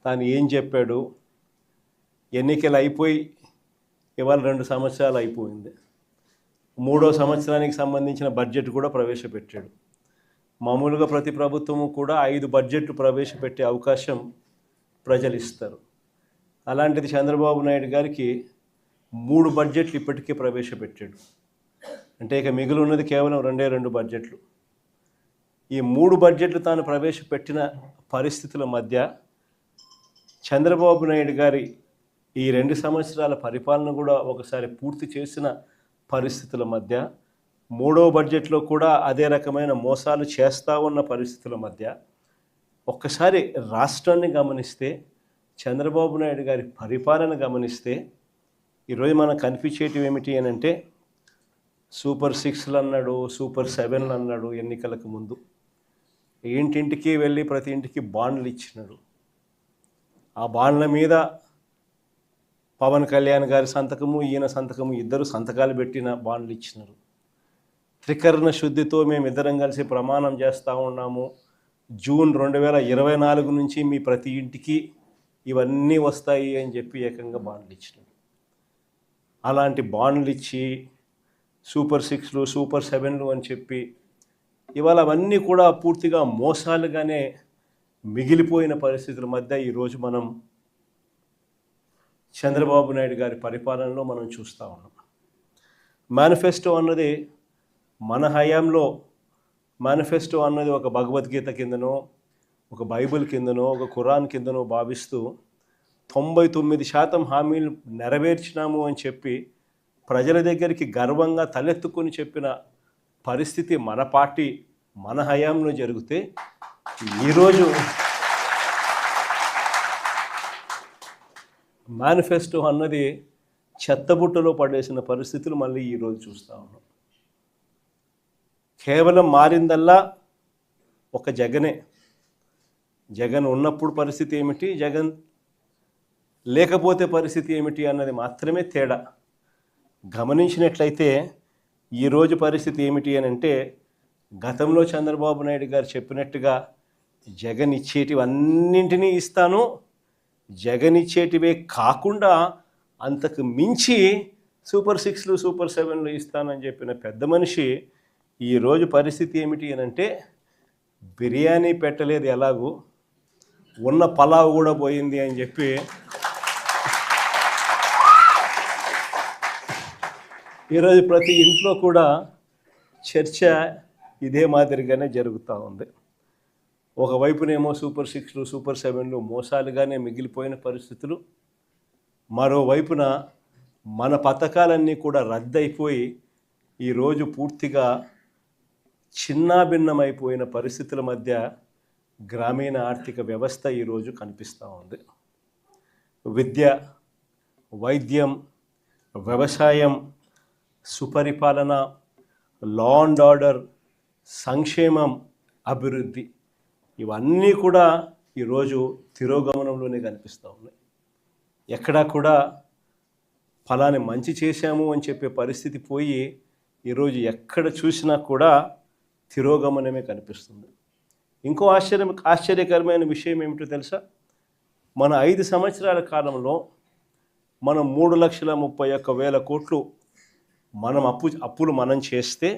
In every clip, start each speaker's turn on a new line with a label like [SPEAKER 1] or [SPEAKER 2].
[SPEAKER 1] తాను ఏం చెప్పాడు, ఎన్నికలు అయిపోయి ఇవాళ 2 సంవత్సరాలు అయిపోయింది. 3వ సంవత్సరానికి సంబంధించిన బడ్జెట్ కూడా ప్రవేశపెట్టాడు. మామూలుగా ప్రతి ప్రభుత్వము కూడా 5 బడ్జెట్లు ప్రవేశపెట్టే అవకాశం ప్రజలు ఇస్తారు. అలాంటిది చంద్రబాబు నాయుడు గారికి 3 బడ్జెట్లు ఇప్పటికే ప్రవేశపెట్టాడు. అంటే ఇక మిగిలి ఉన్నది కేవలం 2 బడ్జెట్లు. ఈ 3 బడ్జెట్లు తాను ప్రవేశపెట్టిన పరిస్థితుల మధ్య చంద్రబాబు నాయుడు గారి ఈ 2 సంవత్సరాల పరిపాలన కూడా ఒకసారి పూర్తి చేసిన పరిస్థితుల మధ్య 3వ బడ్జెట్లో కూడా అదే రకమైన మోసాలు చేస్తూ ఉన్న పరిస్థితుల మధ్య ఒక్కసారి రాష్ట్రాన్ని గమనిస్తే, చంద్రబాబు నాయుడు గారి పరిపాలన గమనిస్తే ఈరోజు మనకు కనిపించేటివి ఏమిటి అని అంటే, సూపర్ 6లు అన్నాడు, సూపర్ 7లు అన్నాడు. ఎన్నికలకు ముందు ఇంటింటికి వెళ్ళి ప్రతి ఇంటికి బాండ్లు ఇచ్చినాడు. ఆ బాండ్ల మీద పవన్ కళ్యాణ్ గారి సంతకము, ఈయన సంతకము, ఇద్దరు సంతకాలు పెట్టిన బాండ్లు ఇచ్చినారు. త్రికరణ శుద్ధితో మేమిద్దరం కలిసి ప్రమాణం చేస్తూ ఉన్నాము, జూన్ 2024 నుంచి మీ ప్రతి ఇంటికి ఇవన్నీ వస్తాయి అని చెప్పి ఏకంగా బాండ్లు ఇచ్చినాడు. అలాంటి బాండ్లు ఇచ్చి సూపర్ 6లు, సూపర్ 7లు అని చెప్పి ఇవాళ అవన్నీ కూడా పూర్తిగా మోసాలుగానే మిగిలిపోయిన పరిస్థితుల మధ్య ఈరోజు మనం చంద్రబాబు నాయుడు గారి పరిపాలనలో మనం చూస్తూ ఉన్నాం. మేనిఫెస్టో అన్నది మన హయాంలో, మేనిఫెస్టో అన్నది ఒక భగవద్గీత కిందనో, ఒక బైబిల్ కిందనో, ఒక ఖురాన్ కిందనో భావిస్తూ 99% హామీలు నెరవేర్చినాము అని చెప్పి ప్రజల దగ్గరికి గర్వంగా తలెత్తుకొని చెప్పిన పరిస్థితి మన పార్టీ మన హయాంలో జరిగితే, ఈరోజు మేనిఫెస్టో అన్నది చెత్తబుట్టలో పడేసిన పరిస్థితులు మళ్ళీ ఈరోజు చూస్తూ ఉన్నాం. కేవలం మారిందల్లా ఒక జగనే. జగన్ ఉన్నప్పుడు పరిస్థితి ఏమిటి, జగన్ లేకపోతే పరిస్థితి ఏమిటి అన్నది మాత్రమే తేడా. గమనించినట్లయితే ఈరోజు పరిస్థితి ఏమిటి అని అంటే, గతంలో చంద్రబాబు నాయుడు గారు చెప్పినట్టుగా జగన్ ఇచ్చేటివన్నింటినీ ఇస్తాను, జగన్ ఇచ్చేటివే కాకుండా అంతకు మించి సూపర్ 6లు, సూపర్ 7లు ఇస్తానని చెప్పిన పెద్ద మనిషి ఈరోజు పరిస్థితి ఏమిటి అని అంటే, బిర్యానీ పెట్టలేదు ఎలాగూ, ఉన్న పలావ్ కూడా పోయింది అని చెప్పి ఈరోజు ప్రతి ఇంట్లో కూడా చర్చ ఇదే మాదిరిగానే జరుగుతూ ఉంది. ఒకవైపునేమో సూపర్ 6లు, సూపర్ 7లు మోసాలుగానే మిగిలిపోయిన పరిస్థితులు, మరోవైపున మన పథకాలన్నీ కూడా రద్దయిపోయి ఈరోజు పూర్తిగా చిన్నాభిన్నమైపోయిన పరిస్థితుల మధ్య గ్రామీణ ఆర్థిక వ్యవస్థ ఈరోజు కనిపిస్తూ ఉంది. విద్య, వైద్యం, వ్యవసాయం, సుపరిపాలన, లా అండ్ ఆర్డర్, సంక్షేమం, అభివృద్ధి ఇవన్నీ కూడా ఈరోజు తిరోగమనంలోనే కనిపిస్తూ ఉన్నాయి. ఎక్కడా కూడా ఫలాని మంచి చేశాము అని చెప్పే పరిస్థితి పోయి ఈరోజు ఎక్కడ చూసినా కూడా తిరోగమనమే కనిపిస్తుంది. ఇంకో ఆశ్చర్యకరమైన విషయం ఏమిటో తెలుసా? మన 5 సంవత్సరాల కాలంలో మనం 3,31,000 కోట్లు మనం అప్పులు మనం చేస్తే,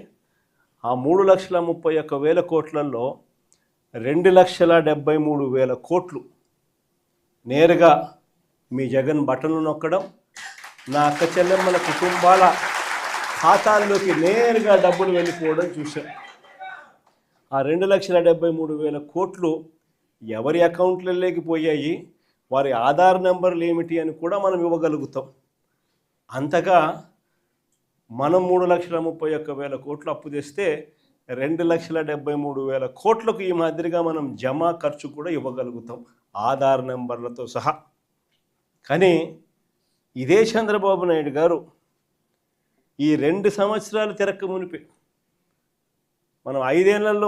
[SPEAKER 1] ఆ 3,31,000 కోట్లలో 2,73,000 కోట్లు నేరుగా మీ జగన్ బటన్లు నొక్కడం, నా అక్క చెల్లెమ్మల కుటుంబాల ఖాతాల్లోకి నేరుగా డబ్బులు వెళ్ళిపోవడం చూశాం. ఆ 2,73,000 కోట్లు ఎవరి అకౌంట్లలోకి పోయాయి, వారి ఆధార్ నెంబర్లు ఏమిటి అని కూడా మనం ఇవ్వగలుగుతాం. అంతగా మనం 3,31,000 కోట్లు అప్పు తెస్తే 2,73,000 కోట్లకు ఈ మాదిరిగా మనం జమా ఖర్చు కూడా ఇవ్వగలుగుతాం, ఆధార్ నెంబర్లతో సహా. కానీ ఇదే చంద్రబాబు నాయుడు గారు ఈ 2 సంవత్సరాలు తిరక్క మునిపి మనం 5 ఏళ్లలో